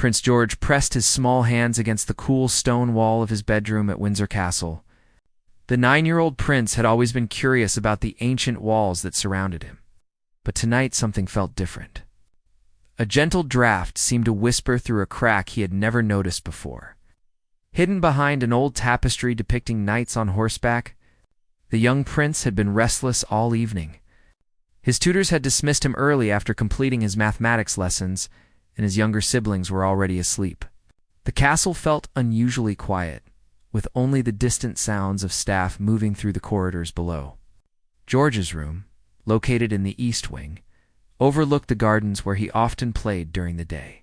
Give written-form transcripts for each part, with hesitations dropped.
Prince George pressed his small hands against the cool stone wall of his bedroom at Windsor Castle. The 9-year-old prince had always been curious about the ancient walls that surrounded him. But tonight something felt different. A gentle draft seemed to whisper through a crack he had never noticed before. Hidden behind an old tapestry depicting knights on horseback, the young prince had been restless all evening. His tutors had dismissed him early after completing his mathematics lessons, and his younger siblings were already asleep. The castle felt unusually quiet, with only the distant sounds of staff moving through the corridors below. George's room, located in the east wing, overlooked the gardens where he often played during the day.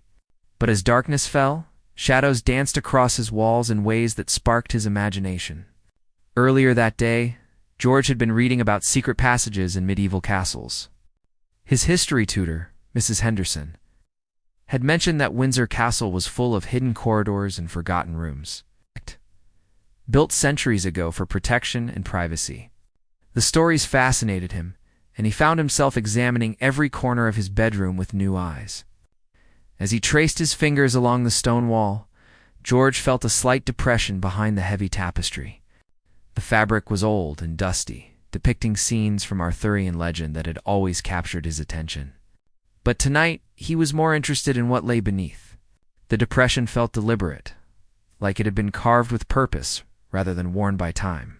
But as darkness fell, shadows danced across his walls in ways that sparked his imagination. Earlier that day, George had been reading about secret passages in medieval castles. His history tutor, Mrs. Henderson, had mentioned that Windsor Castle was full of hidden corridors and forgotten rooms, built centuries ago for protection and privacy. The stories fascinated him, and he found himself examining every corner of his bedroom with new eyes. As he traced his fingers along the stone wall, George felt a slight depression behind the heavy tapestry. The fabric was old and dusty, depicting scenes from Arthurian legend that had always captured his attention. But tonight, he was more interested in what lay beneath. The depression felt deliberate, like it had been carved with purpose rather than worn by time.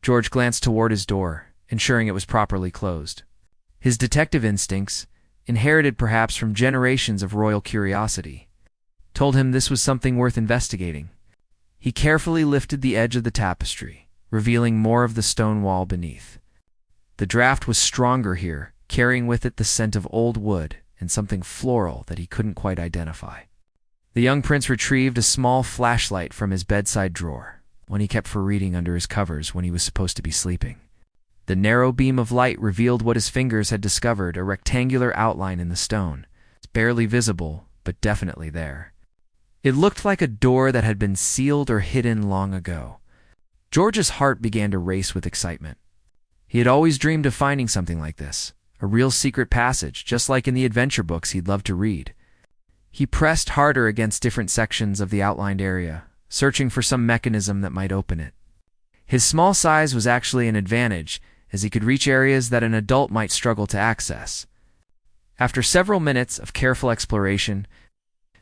George glanced toward his door, ensuring it was properly closed. His detective instincts, inherited perhaps from generations of royal curiosity, told him this was something worth investigating. He carefully lifted the edge of the tapestry, revealing more of the stone wall beneath. The draft was stronger here, carrying with it the scent of old wood and something floral that he couldn't quite identify. The young prince retrieved a small flashlight from his bedside drawer, one he kept for reading under his covers when he was supposed to be sleeping. The narrow beam of light revealed what his fingers had discovered, a rectangular outline in the stone. It's barely visible, but definitely there. It looked like a door that had been sealed or hidden long ago. George's heart began to race with excitement. He had always dreamed of finding something like this, a real secret passage, just like in the adventure books he'd loved to read. He pressed harder against different sections of the outlined area, searching for some mechanism that might open it. His small size was actually an advantage, as he could reach areas that an adult might struggle to access. After several minutes of careful exploration,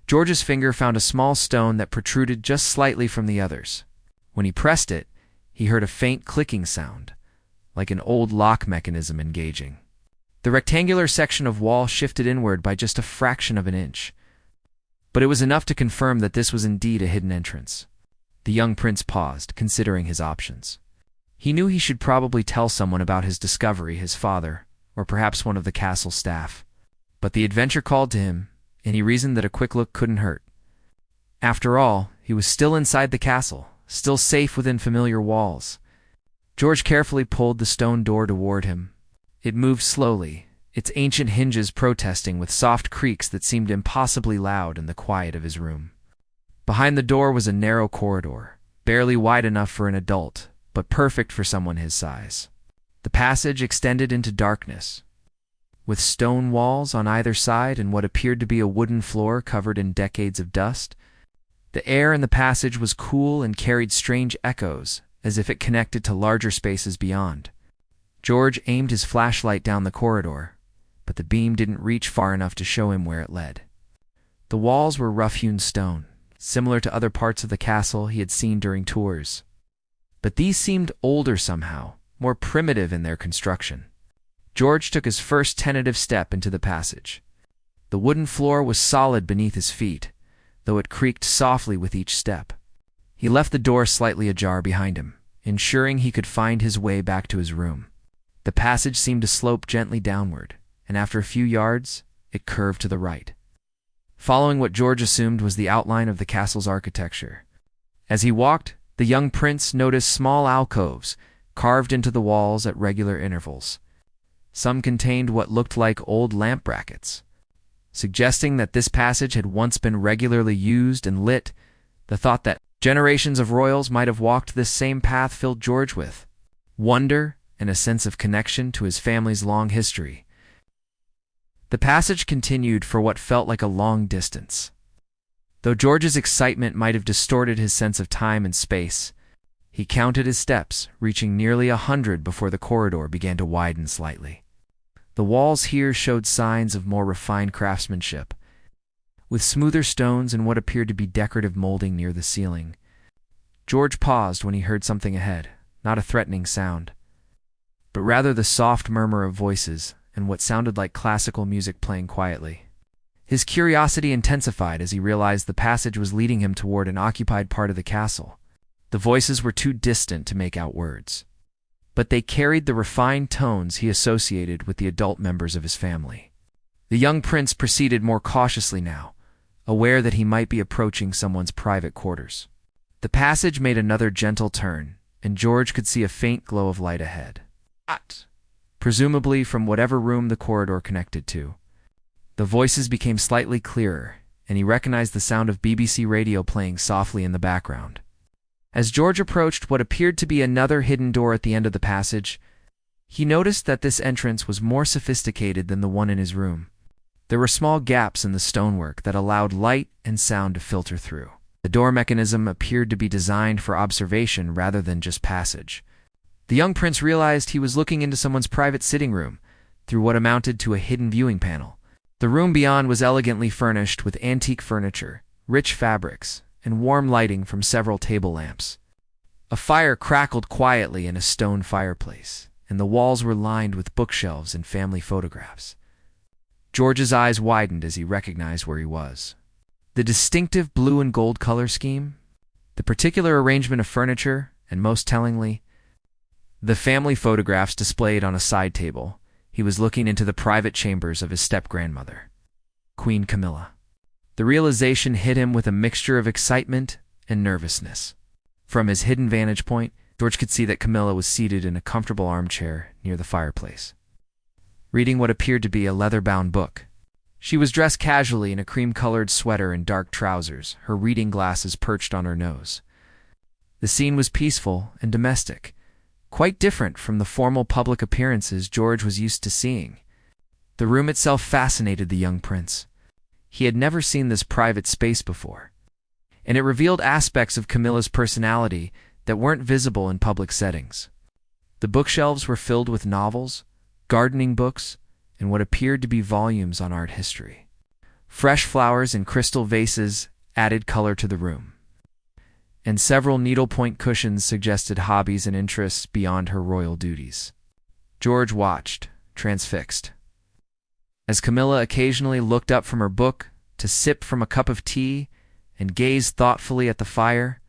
George's finger found a small stone that protruded just slightly from the others. When he pressed it, he heard a faint clicking sound, like an old lock mechanism engaging. The rectangular section of wall shifted inward by just a fraction of an inch, but it was enough to confirm that this was indeed a hidden entrance. The young prince paused, considering his options. He knew he should probably tell someone about his discovery, his father, or perhaps one of the castle staff. But the adventure called to him, and he reasoned that a quick look couldn't hurt. After all, he was still inside the castle, still safe within familiar walls. George carefully pulled the stone door toward him. It moved slowly, its ancient hinges protesting with soft creaks that seemed impossibly loud in the quiet of his room. Behind the door was a narrow corridor, barely wide enough for an adult, but perfect for someone his size. The passage extended into darkness, with stone walls on either side and what appeared to be a wooden floor covered in decades of dust. The air in the passage was cool and carried strange echoes, as if it connected to larger spaces beyond. George aimed his flashlight down the corridor, but the beam didn't reach far enough to show him where it led. The walls were rough-hewn stone, similar to other parts of the castle he had seen during tours. But these seemed older somehow, more primitive in their construction. George took his first tentative step into the passage. The wooden floor was solid beneath his feet, though it creaked softly with each step. He left the door slightly ajar behind him, ensuring he could find his way back to his room. The passage seemed to slope gently downward, and after a few yards, it curved to the right, following what George assumed was the outline of the castle's architecture. As he walked, the young prince noticed small alcoves carved into the walls at regular intervals. Some contained what looked like old lamp brackets, suggesting that this passage had once been regularly used and lit. The thought that generations of royals might have walked this same path filled George with wonder and a sense of connection to his family's long history. The passage continued for what felt like a long distance. Though George's excitement might have distorted his sense of time and space, he counted his steps, reaching nearly 100 before the corridor began to widen slightly. The walls here showed signs of more refined craftsmanship, with smoother stones and what appeared to be decorative molding near the ceiling. George paused when he heard something ahead, not a threatening sound, but rather the soft murmur of voices and what sounded like classical music playing quietly. His curiosity intensified as he realized the passage was leading him toward an occupied part of the castle. The voices were too distant to make out words, but they carried the refined tones he associated with the adult members of his family. The young prince proceeded more cautiously now, aware that he might be approaching someone's private quarters. The passage made another gentle turn, and George could see a faint glow of light ahead, presumably from whatever room the corridor connected to. The voices became slightly clearer, and he recognized the sound of BBC radio playing softly in the background. As George approached what appeared to be another hidden door at the end of the passage, he noticed that this entrance was more sophisticated than the one in his room. There were small gaps in the stonework that allowed light and sound to filter through. The door mechanism appeared to be designed for observation rather than just passage. The young prince realized he was looking into someone's private sitting room through what amounted to a hidden viewing panel. The room beyond was elegantly furnished with antique furniture, rich fabrics, and warm lighting from several table lamps. A fire crackled quietly in a stone fireplace, and the walls were lined with bookshelves and family photographs. George's eyes widened as he recognized where he was. The distinctive blue and gold color scheme, the particular arrangement of furniture, and most tellingly, the family photographs displayed on a side table. He was looking into the private chambers of his step-grandmother, Queen Camilla. The realization hit him with a mixture of excitement and nervousness. From his hidden vantage point, George could see that Camilla was seated in a comfortable armchair near the fireplace, reading what appeared to be a leather-bound book. She was dressed casually in a cream-colored sweater and dark trousers, her reading glasses perched on her nose. The scene was peaceful and domestic, quite different from the formal public appearances George was used to seeing. The room itself fascinated the young prince. He had never seen this private space before, and it revealed aspects of Camilla's personality that weren't visible in public settings. The bookshelves were filled with novels, gardening books, and what appeared to be volumes on art history. Fresh flowers in crystal vases added color to the room, and several needlepoint cushions suggested hobbies and interests beyond her royal duties. George watched, transfixed, as Camilla occasionally looked up from her book to sip from a cup of tea and gaze thoughtfully at the fire.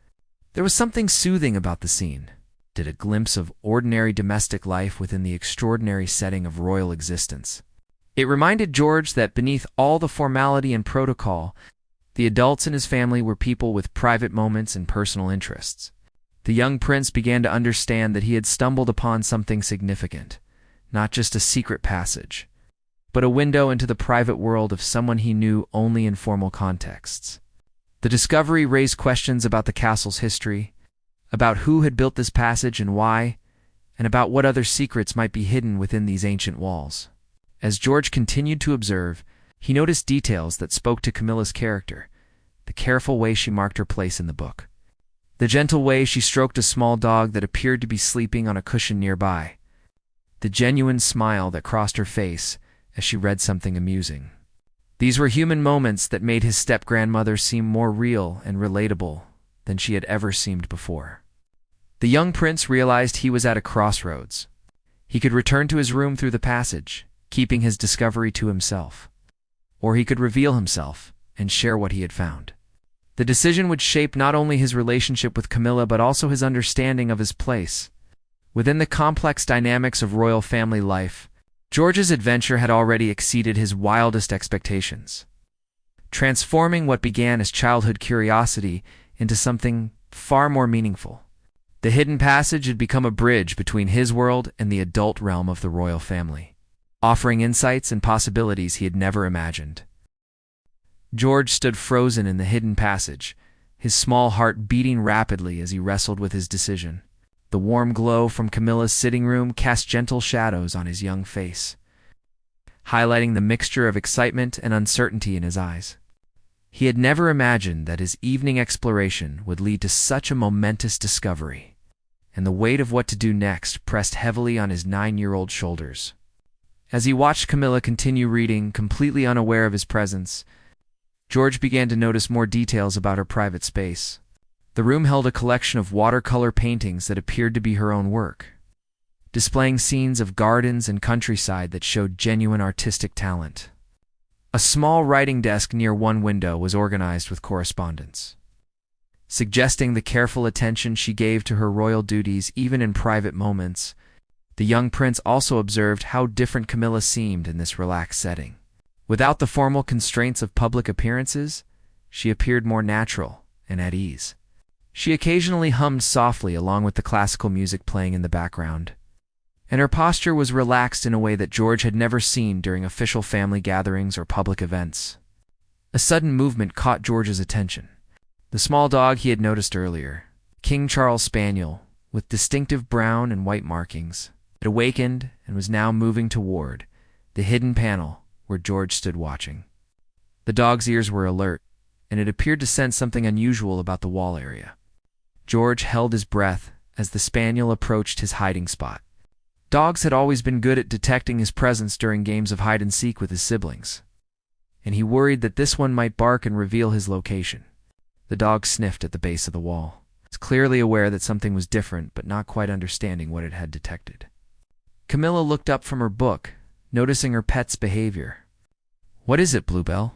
There was something soothing about the scene, a glimpse of ordinary domestic life within the extraordinary setting of royal existence. It reminded George that beneath all the formality and protocol, the adults in his family were people with private moments and personal interests. The young prince began to understand that he had stumbled upon something significant, not just a secret passage, but a window into the private world of someone he knew only in formal contexts. The discovery raised questions about the castle's history, about who had built this passage and why, and about what other secrets might be hidden within these ancient walls. As George continued to observe, he noticed details that spoke to Camilla's character, the careful way she marked her place in the book, the gentle way she stroked a small dog that appeared to be sleeping on a cushion nearby, the genuine smile that crossed her face as she read something amusing. These were human moments that made his step-grandmother seem more real and relatable than she had ever seemed before. The young prince realized he was at a crossroads. He could return to his room through the passage, keeping his discovery to himself, or he could reveal himself and share what he had found. The decision would shape not only his relationship with Camilla but also his understanding of his place. Within the complex dynamics of royal family life, George's adventure had already exceeded his wildest expectations, transforming what began as childhood curiosity into something far more meaningful. The hidden passage had become a bridge between his world and the adult realm of the royal family, offering insights and possibilities he had never imagined. George stood frozen in the hidden passage, his small heart beating rapidly as he wrestled with his decision. The warm glow from Camilla's sitting room cast gentle shadows on his young face, highlighting the mixture of excitement and uncertainty in his eyes. He had never imagined that his evening exploration would lead to such a momentous discovery, and the weight of what to do next pressed heavily on his 9-year-old shoulders. As he watched Camilla continue reading, completely unaware of his presence, George began to notice more details about her private space. The room held a collection of watercolor paintings that appeared to be her own work, displaying scenes of gardens and countryside that showed genuine artistic talent. A small writing desk near one window was organized with correspondence, suggesting the careful attention she gave to her royal duties even in private moments. The young prince also observed how different Camilla seemed in this relaxed setting. Without the formal constraints of public appearances, she appeared more natural and at ease. She occasionally hummed softly along with the classical music playing in the background, and her posture was relaxed in a way that George had never seen during official family gatherings or public events. A sudden movement caught George's attention. The small dog he had noticed earlier, King Charles Spaniel, with distinctive brown and white markings, had awakened and was now moving toward the hidden panel where George stood watching. The dog's ears were alert, and it appeared to sense something unusual about the wall area. George held his breath as the spaniel approached his hiding spot. Dogs had always been good at detecting his presence during games of hide-and-seek with his siblings, and he worried that this one might bark and reveal his location. The dog sniffed at the base of the wall. He was clearly aware that something was different, but not quite understanding what it had detected. Camilla looked up from her book, noticing her pet's behavior. "What is it, Bluebell?"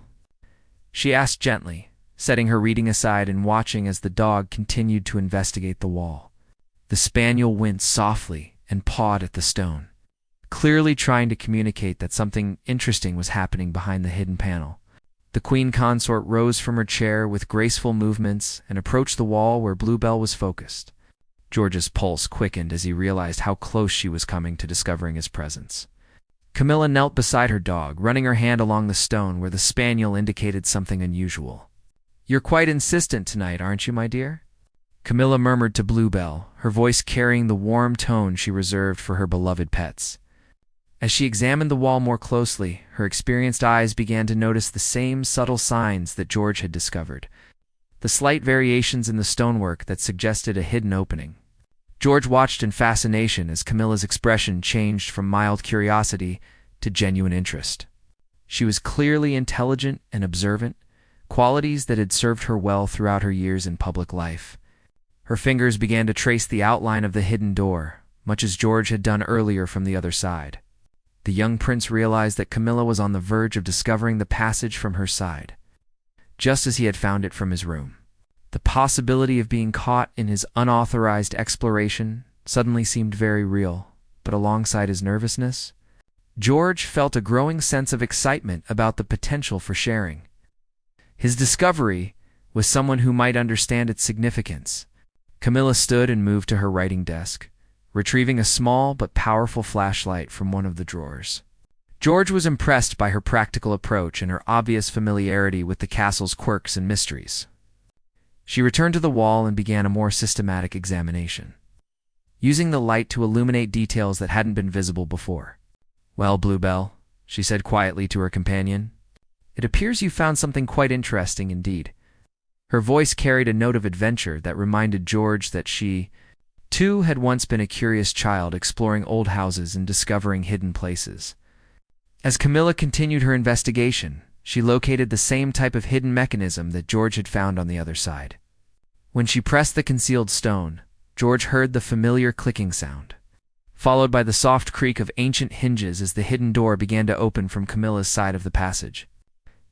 she asked gently, setting her reading aside and watching as the dog continued to investigate the wall. The spaniel winced softly and pawed at the stone, clearly trying to communicate that something interesting was happening behind the hidden panel. The queen consort rose from her chair with graceful movements and approached the wall where Bluebell was focused. George's pulse quickened as he realized how close she was coming to discovering his presence. Camilla knelt beside her dog, running her hand along the stone where the spaniel indicated something unusual. "You're quite insistent tonight, aren't you, my dear?" Camilla murmured to Bluebell, her voice carrying the warm tone she reserved for her beloved pets. As she examined the wall more closely, her experienced eyes began to notice the same subtle signs that George had discovered, the slight variations in the stonework that suggested a hidden opening. George watched in fascination as Camilla's expression changed from mild curiosity to genuine interest. She was clearly intelligent and observant, qualities that had served her well throughout her years in public life. Her fingers began to trace the outline of the hidden door, much as George had done earlier from the other side. The young prince realized that Camilla was on the verge of discovering the passage from her side, just as he had found it from his room. The possibility of being caught in his unauthorized exploration suddenly seemed very real, but alongside his nervousness, George felt a growing sense of excitement about the potential for sharing his discovery with someone who might understand its significance. Camilla stood and moved to her writing desk, retrieving a small but powerful flashlight from one of the drawers. George was impressed by her practical approach and her obvious familiarity with the castle's quirks and mysteries. She returned to the wall and began a more systematic examination, using the light to illuminate details that hadn't been visible before. "Well, Bluebell," she said quietly to her companion, "it appears you found something quite interesting indeed." Her voice carried a note of adventure that reminded George that she, too, had once been a curious child exploring old houses and discovering hidden places. As Camilla continued her investigation, she located the same type of hidden mechanism that George had found on the other side. When she pressed the concealed stone, George heard the familiar clicking sound, followed by the soft creak of ancient hinges as the hidden door began to open from Camilla's side of the passage.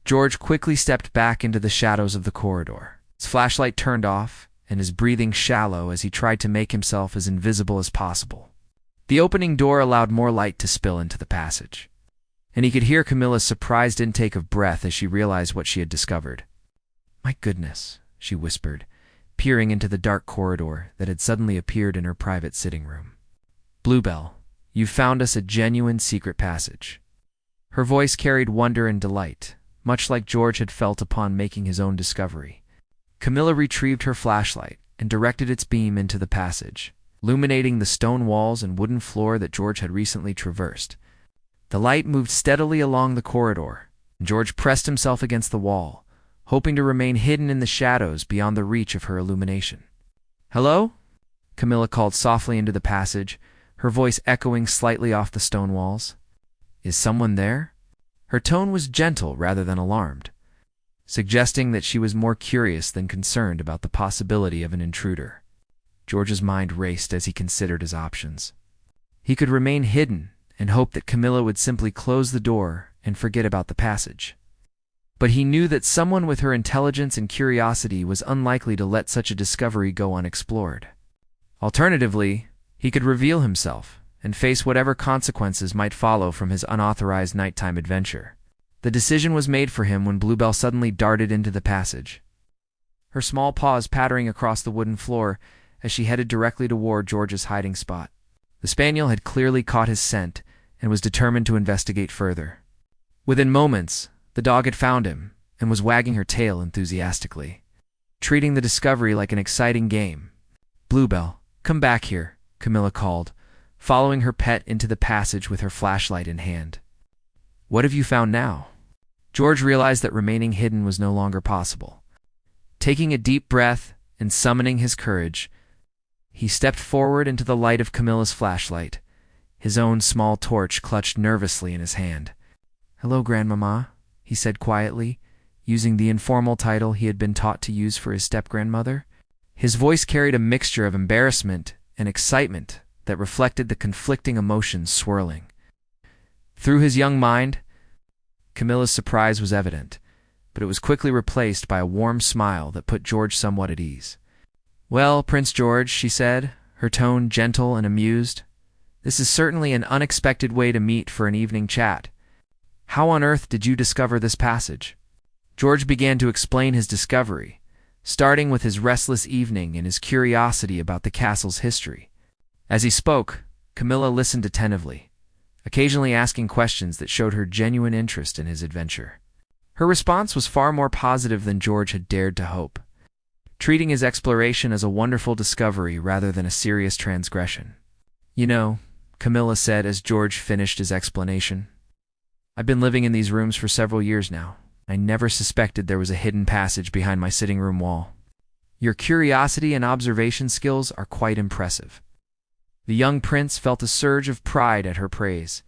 George quickly stepped back into the shadows of the corridor. His flashlight turned off, and his breathing shallow as he tried to make himself as invisible as possible. The opening door allowed more light to spill into the passage, and he could hear Camilla's surprised intake of breath as she realized what she had discovered. "My goodness," she whispered, peering into the dark corridor that had suddenly appeared in her private sitting room. "Bluebell, you've found us a genuine secret passage." Her voice carried wonder and delight, much like George had felt upon making his own discovery. Camilla retrieved her flashlight and directed its beam into the passage, illuminating the stone walls and wooden floor that George had recently traversed. The light moved steadily along the corridor, and George pressed himself against the wall, hoping to remain hidden in the shadows beyond the reach of her illumination. "Hello?" Camilla called softly into the passage, her voice echoing slightly off the stone walls. "Is someone there?" Her tone was gentle rather than alarmed, suggesting that she was more curious than concerned about the possibility of an intruder. George's mind raced as he considered his options. He could remain hidden and hope that Camilla would simply close the door and forget about the passage. But he knew that someone with her intelligence and curiosity was unlikely to let such a discovery go unexplored. Alternatively, he could reveal himself and face whatever consequences might follow from his unauthorized nighttime adventure. The decision was made for him when Bluebell suddenly darted into the passage, her small paws pattering across the wooden floor as she headed directly toward George's hiding spot. The spaniel had clearly caught his scent and was determined to investigate further. Within moments, the dog had found him and was wagging her tail enthusiastically, treating the discovery like an exciting game. "Bluebell, come back here," Camilla called, following her pet into the passage with her flashlight in hand. "What have you found now?" George realized that remaining hidden was no longer possible. Taking a deep breath and summoning his courage, he stepped forward into the light of Camilla's flashlight, his own small torch clutched nervously in his hand. "Hello, Grandmama," he said quietly, using the informal title he had been taught to use for his step-grandmother. His voice carried a mixture of embarrassment and excitement that reflected the conflicting emotions swirling through his young mind. Camilla's surprise was evident, but it was quickly replaced by a warm smile that put George somewhat at ease. "Well, Prince George," she said, her tone gentle and amused, "this is certainly an unexpected way to meet for an evening chat. How on earth did you discover this passage?" George began to explain his discovery, starting with his restless evening and his curiosity about the castle's history. As he spoke, Camilla listened attentively, occasionally asking questions that showed her genuine interest in his adventure. Her response was far more positive than George had dared to hope, treating his exploration as a wonderful discovery rather than a serious transgression. "You know," Camilla said as George finished his explanation, "I've been living in these rooms for several years now. I never suspected there was a hidden passage behind my sitting room wall. Your curiosity and observation skills are quite impressive." The young prince felt a surge of pride at her praise.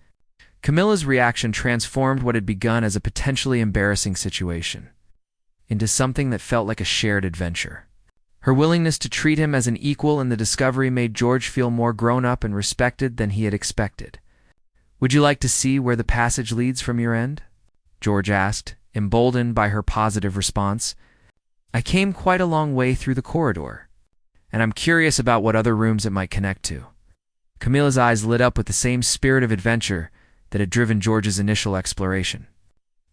Camilla's reaction transformed what had begun as a potentially embarrassing situation into something that felt like a shared adventure. Her willingness to treat him as an equal in the discovery made George feel more grown up and respected than he had expected. "Would you like to see where the passage leads from your end?" George asked, emboldened by her positive response. "I came quite a long way through the corridor, and I'm curious about what other rooms it might connect to." Camilla's eyes lit up with the same spirit of adventure that had driven George's initial exploration.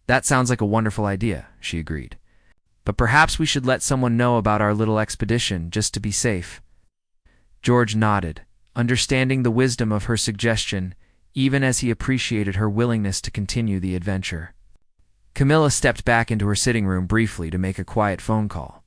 "That sounds like a wonderful idea," she agreed. "But perhaps we should let someone know about our little expedition just to be safe." George nodded, understanding the wisdom of her suggestion, even as he appreciated her willingness to continue the adventure. Camilla stepped back into her sitting room briefly to make a quiet phone call,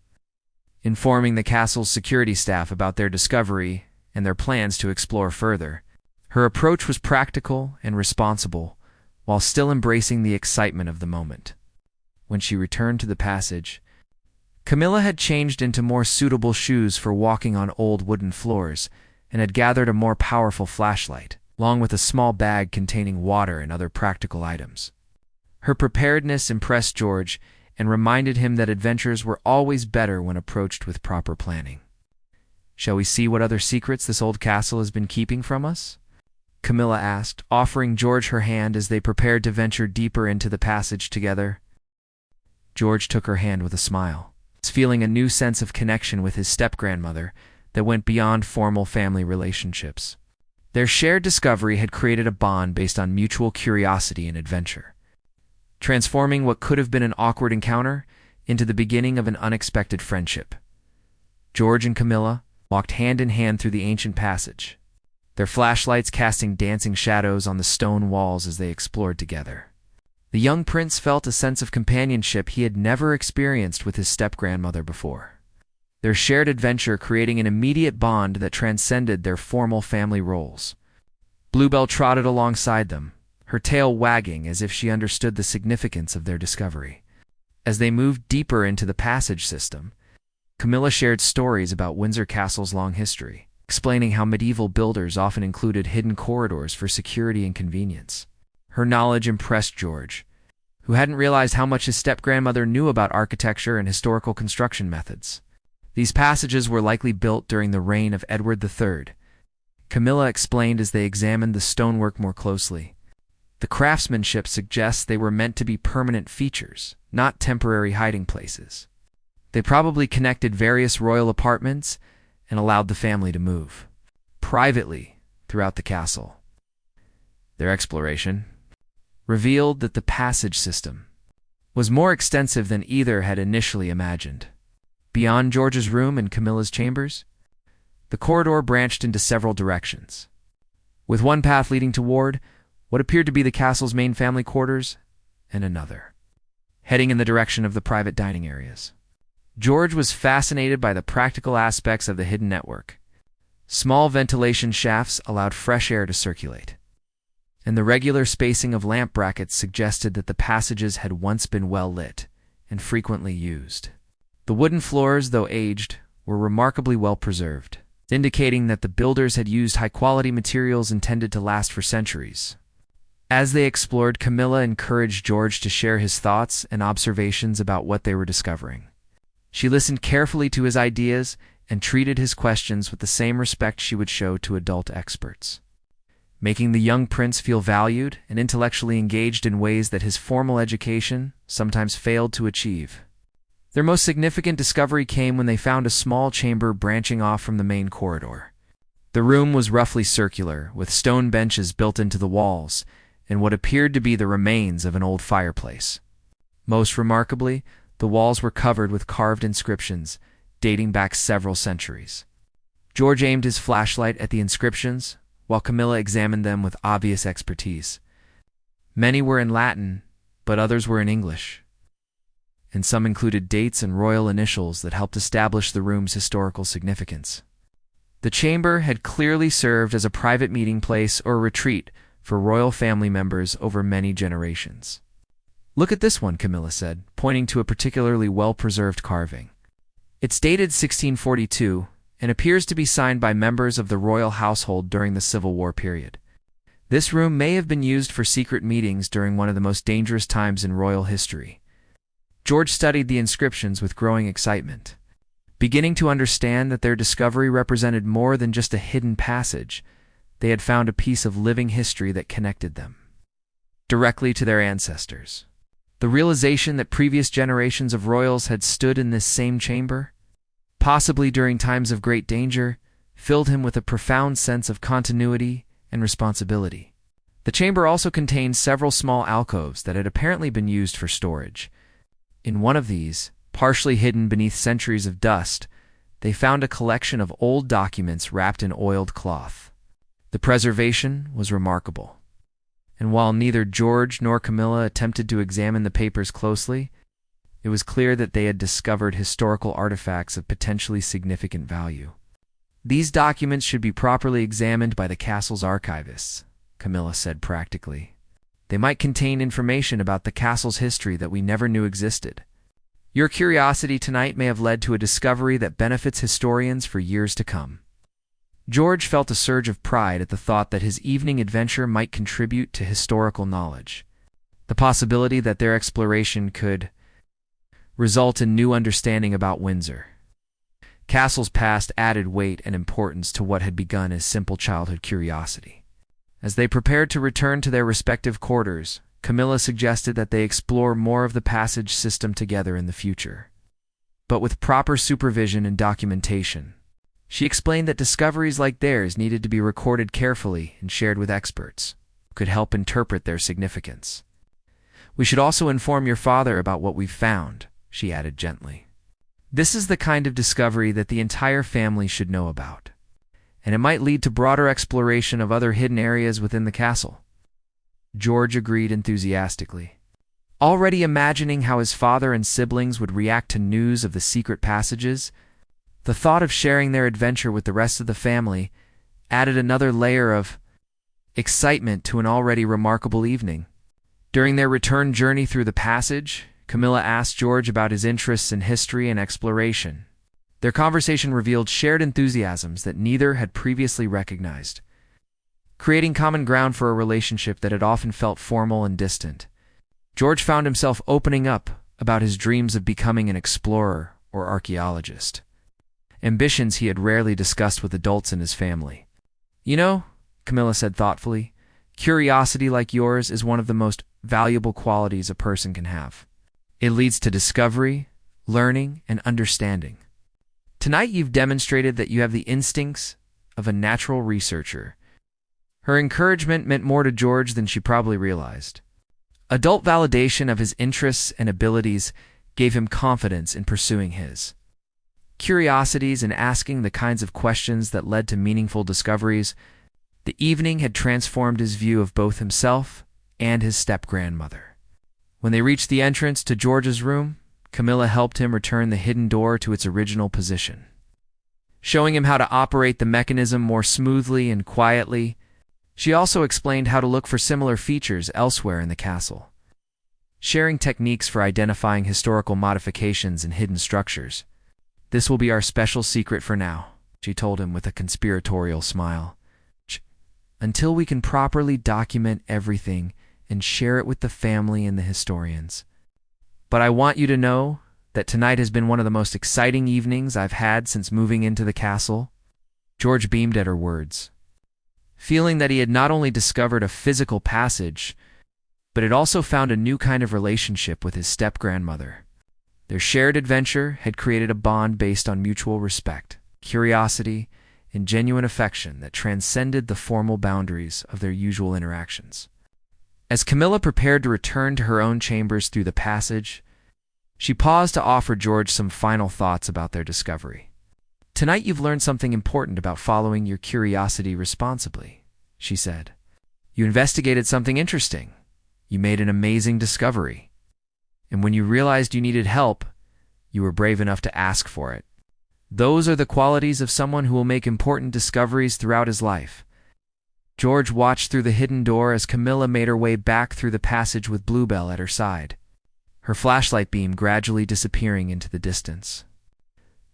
informing the castle's security staff about their discovery and their plans to explore further. Her approach was practical and responsible, while still embracing the excitement of the moment. When she returned to the passage, Camilla had changed into more suitable shoes for walking on old wooden floors and had gathered a more powerful flashlight, along with a small bag containing water and other practical items. Her preparedness impressed George and reminded him that adventures were always better when approached with proper planning. "Shall we see what other secrets this old castle has been keeping from us?" Camilla asked, offering George her hand as they prepared to venture deeper into the passage together. George took her hand with a smile, feeling a new sense of connection with his step-grandmother that went beyond formal family relationships. Their shared discovery had created a bond based on mutual curiosity and adventure, transforming what could have been an awkward encounter into the beginning of an unexpected friendship. George and Camilla walked hand in hand through the ancient passage, their flashlights casting dancing shadows on the stone walls as they explored together. The young prince felt a sense of companionship he had never experienced with his step-grandmother before, their shared adventure creating an immediate bond that transcended their formal family roles. Bluebell trotted alongside them, her tail wagging as if she understood the significance of their discovery. As they moved deeper into the passage system, Camilla shared stories about Windsor Castle's long history, explaining how medieval builders often included hidden corridors for security and convenience. Her knowledge impressed George, who hadn't realized how much his step-grandmother knew about architecture and historical construction methods. These passages were likely built during the reign of Edward III, Camilla explained as they examined the stonework more closely. The craftsmanship suggests they were meant to be permanent features, not temporary hiding places. They probably connected various royal apartments and allowed the family to move privately throughout the castle. Their exploration revealed that the passage system was more extensive than either had initially imagined. Beyond George's room and Camilla's chambers, the corridor branched into several directions, with one path leading toward what appeared to be the castle's main family quarters and another, heading in the direction of the private dining areas. George was fascinated by the practical aspects of the hidden network. Small ventilation shafts allowed fresh air to circulate, and the regular spacing of lamp brackets suggested that the passages had once been well lit and frequently used. The wooden floors, though aged, were remarkably well preserved, indicating that the builders had used high-quality materials intended to last for centuries. As they explored, Camilla encouraged George to share his thoughts and observations about what they were discovering. She listened carefully to his ideas and treated his questions with the same respect she would show to adult experts, making the young prince feel valued and intellectually engaged in ways that his formal education sometimes failed to achieve. Their most significant discovery came when they found a small chamber branching off from the main corridor. The room was roughly circular, with stone benches built into the walls, and what appeared to be the remains of an old fireplace. Most remarkably, the walls were covered with carved inscriptions dating back several centuries. George aimed his flashlight at the inscriptions, while Camilla examined them with obvious expertise. Many were in Latin, but others were in English, and some included dates and royal initials that helped establish the room's historical significance. The chamber had clearly served as a private meeting place or retreat for royal family members over many generations. "Look at this one," Camilla said, pointing to a particularly well-preserved carving. It's dated 1642 and appears to be signed by members of the royal household during the Civil War period. This room may have been used for secret meetings during one of the most dangerous times in royal history. George studied the inscriptions with growing excitement, beginning to understand that their discovery represented more than just a hidden passage. They had found a piece of living history that connected them directly to their ancestors. The realization that previous generations of royals had stood in this same chamber, possibly during times of great danger, filled him with a profound sense of continuity and responsibility. The chamber also contained several small alcoves that had apparently been used for storage. In one of these, partially hidden beneath centuries of dust, they found a collection of old documents wrapped in oiled cloth. The preservation was remarkable, and while neither George nor Camilla attempted to examine the papers closely, it was clear that they had discovered historical artifacts of potentially significant value. "These documents should be properly examined by the castle's archivists," Camilla said practically. "They might contain information about the castle's history that we never knew existed. Your curiosity tonight may have led to a discovery that benefits historians for years to come." George felt a surge of pride at the thought that his evening adventure might contribute to historical knowledge. The possibility that their exploration could result in new understanding about Windsor Castle's past added weight and importance to what had begun as simple childhood curiosity. As they prepared to return to their respective quarters, Camilla suggested that they explore more of the passage system together in the future, but with proper supervision and documentation. She explained that discoveries like theirs needed to be recorded carefully and shared with experts who could help interpret their significance. "We should also inform your father about what we've found," she added gently. "This is the kind of discovery that the entire family should know about, and it might lead to broader exploration of other hidden areas within the castle." George agreed enthusiastically, already imagining how his father and siblings would react to news of the secret passages. The thought of sharing their adventure with the rest of the family added another layer of excitement to an already remarkable evening. During their return journey through the passage, Camilla asked George about his interests in history and exploration. Their conversation revealed shared enthusiasms that neither had previously recognized, creating common ground for a relationship that had often felt formal and distant. George found himself opening up about his dreams of becoming an explorer or archaeologist, ambitions he had rarely discussed with adults in his family. "You know," Camilla said thoughtfully, "curiosity like yours is one of the most valuable qualities a person can have. It leads to discovery, learning, and understanding. Tonight you've demonstrated that you have the instincts of a natural researcher." Her encouragement meant more to George than she probably realized. Adult validation of his interests and abilities gave him confidence in pursuing his curiosities and asking the kinds of questions that led to meaningful discoveries. The evening had transformed his view of both himself and his step-grandmother. When they reached the entrance to George's room, Camilla helped him return the hidden door to its original position. Showing him how to operate the mechanism more smoothly and quietly, she also explained how to look for similar features elsewhere in the castle, sharing techniques for identifying historical modifications and hidden structures. "This will be our special secret for now," she told him with a conspiratorial smile, "until we can properly document everything and share it with the family and the historians. But I want you to know that tonight has been one of the most exciting evenings I've had since moving into the castle." George beamed at her words, feeling that he had not only discovered a physical passage, but had also found a new kind of relationship with his step-grandmother. Their shared adventure had created a bond based on mutual respect, curiosity, and genuine affection that transcended the formal boundaries of their usual interactions. As Camilla prepared to return to her own chambers through the passage, she paused to offer George some final thoughts about their discovery. "Tonight you've learned something important about following your curiosity responsibly," she said. "You investigated something interesting. You made an amazing discovery. And when you realized you needed help, you were brave enough to ask for it. Those are the qualities of someone who will make important discoveries throughout his life." George watched through the hidden door as Camilla made her way back through the passage with Bluebell at her side, her flashlight beam gradually disappearing into the distance.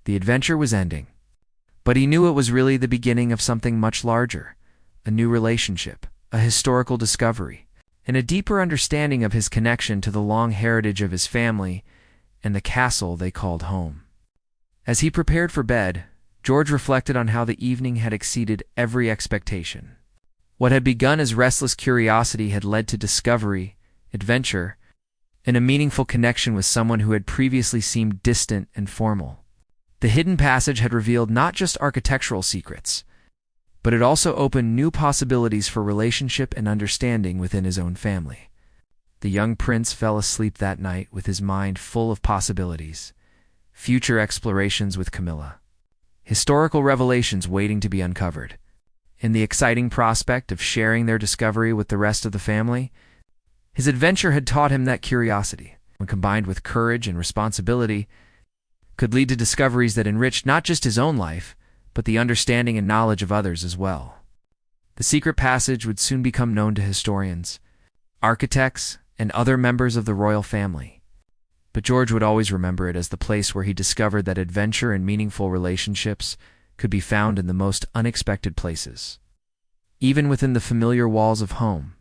The adventure was ending, but he knew it was really the beginning of something much larger, a new relationship, a historical discovery, and a deeper understanding of his connection to the long heritage of his family and the castle they called home. As he prepared for bed, George reflected on how the evening had exceeded every expectation. What had begun as restless curiosity had led to discovery, adventure, and a meaningful connection with someone who had previously seemed distant and formal. The hidden passage had revealed not just architectural secrets, but it also opened new possibilities for relationship and understanding within his own family. The young prince fell asleep that night with his mind full of possibilities, future explorations with Camilla, historical revelations waiting to be uncovered, and the exciting prospect of sharing their discovery with the rest of the family. His adventure had taught him that curiosity, when combined with courage and responsibility, could lead to discoveries that enriched not just his own life, but the understanding and knowledge of others as well. The secret passage would soon become known to historians, architects, and other members of the royal family. But George would always remember it as the place where he discovered that adventure and meaningful relationships could be found in the most unexpected places, even within the familiar walls of home.